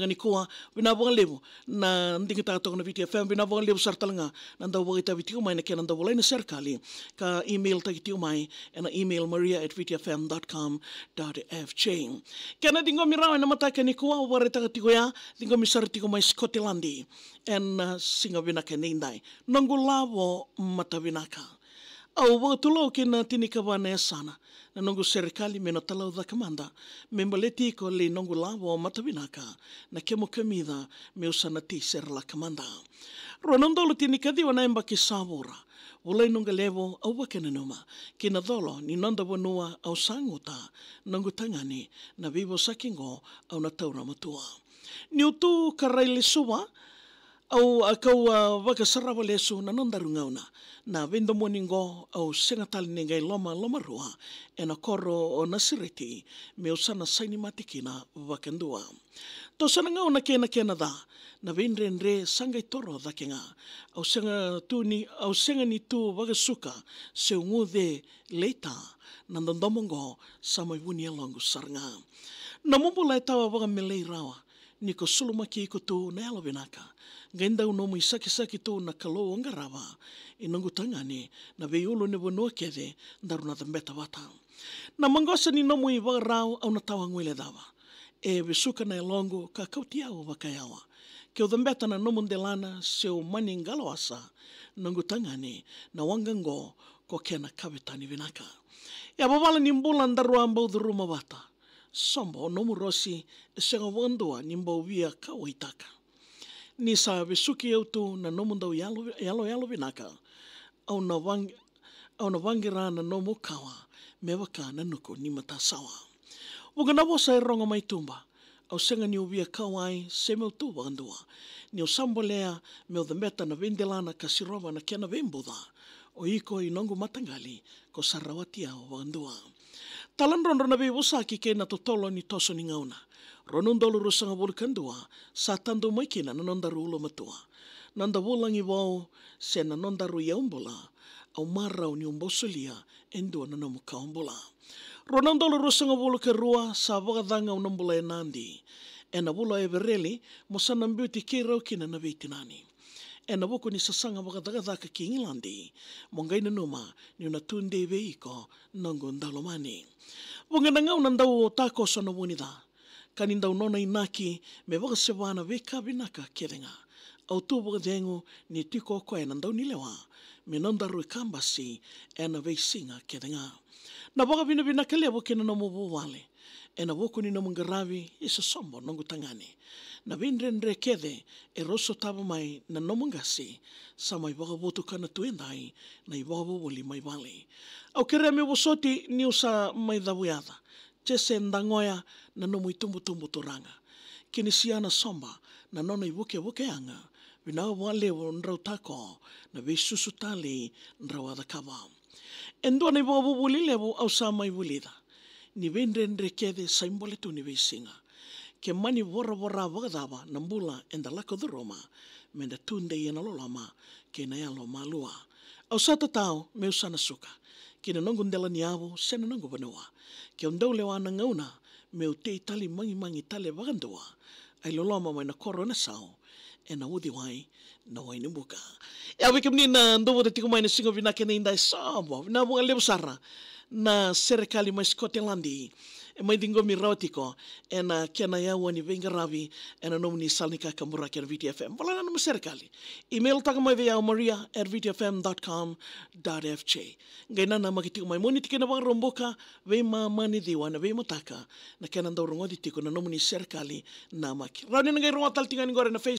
ngani kuwa binabang lebu na nding kita tok na VTFM binabang lebu sartalanga nanda wagita VTFM mai na kenanda walay na serikali ka email ta VTFM mai na email maria@vtfm.com.fj kena dingo miraw na mata kani kuwa warita katikoya dingo misartiko mai Scotlandi en singa binaka nindai nangulavo mata binaka au watulo kina tinika bana sana na nongu serikali mena talau da kamanda membaleti ko le nongu lavo matabinaka na kemo kamida me usana ti ser la kamanda ronondolo tinika di wana emba ki sabora ulai nonga levo au wakena noma kina dolo ni nonda wanua au sanguta nongu tangani na vivo sakingo au na taura matua ni utu karaile suwa au akau wakasarawa lesu na nondarungauna na vendo moningo au sengatali ningai loma rua ena koro o nasiriti me usana saini matikina wakandua. To sana ngau na kena da na vendrenre sangai toro da kenga au senga ni tu wakasuka se ungude leita na ndandomongo samai wuni alongu saranga. Na mumula etawa waka melei rawa niko sulumaki iko tu na alo binaka. Genda unomu isaki tu na kalo ngarawa inongu tangani na veiulu ne wanua kede ndaru na thambeta wata. Na mangosa ni nomu i wagarau au na tawa ngwele dawa. E visuka na elongo ka kautiao wakayawa. Keo thambeta na nomu ndelana seo mani ngalo asa nongu tangani na wangango ko kena kawetani vinaka. Ya babala ni mbula ndaru ambau dhuruma wata. Sombo nomu rosi senga wandua ni mbau via kawaitaka. Ni sa visuki au tu na nomu ndau yalo vinaka. Au na wangira na nomu kawa mewaka na nuku ni matasawa. Wugana wosa ronga mai tumba. Au senga ni uvia kawai se meu tu wandua. Ni o sambolea meu dhambeta na vendelana kasirova na kena vembudha. O iko inongu matangali ko sarawati au wandua. Talan ron na usaki ke na totolo ni toso ni ngauna. Ronundolo rusanga bulkandua sa tando maikina na nondaru ulo matua. Nanda wulangi wau se na nondaru yaumbola au marau ni umbosulia endua na nomu kaumbola. Ronundolo rusanga bulkarua sa wagadanga unombula enandi. Ena wula evereli mosana mbiuti kirau kina na veitinani. Ena wuku ni sasanga wakadagadaka ki Ingilandi mongaina numa ni una tunde veiko nongo ndalomani. Wangana ngau nandau tako sona wunida. Kani ndau nona inaki me wakasewana veka vinaka kerenga. Au tu wakadengu ni tiko koe nandau nilewa me nondaru ikambasi ena veisinga kerenga. Na wakavina vinaka lewa kena nomu wawale. Ena wuku ni nomu ngaravi isa sombo nongu tangani. Na vindrenre kede e roso taba mai na nomu ngasi sa mai wakawotu kana tuendai na i wakawawali mai wale. Au kere me wasoti ni usa mai dhawiada. Jese ndangoya na nomu itumbu toranga. Kini siana somba na nona i wuke anga. Vina wale ndrau tako na visusu tali ndrau adakava. Endua na i wakawawali lewo au sa mai wulida. Ni vendrenre kede sa imbole tu ni veisinga. Ke mani wora wakadawa na mbula enda lako dhuroma menda tunde iena lolama ke na yalo malua. Au sata tau me usana suka. Kina nongu ndela ni awo sena nongu vanua. Ke undau lewa na ngauna me utei tali mangi tali wakandua. Ai lolama mai na korona sao e na udi wai na wai ni muka. Ya wikim ni na ndovo de tiko mai na singo vinake na indai sabo. Vina mga lebu sara na serikali mai Scotlandi. E mai dingo mi rautiko e na kena yawa ni vengaravi e na nomu ni salnika kamura kena VTFM. Wala na nama serikali. Email taka mai vea maria@vtfm.com.fj. Ngai nana makitiko mai moni tike na wang romboka vei mamani diwa na vei mataka na kena ndau rongodi tiko na nomu ni serikali na maki. Rani na ngai ronga tal tinga ni gore na Facebook.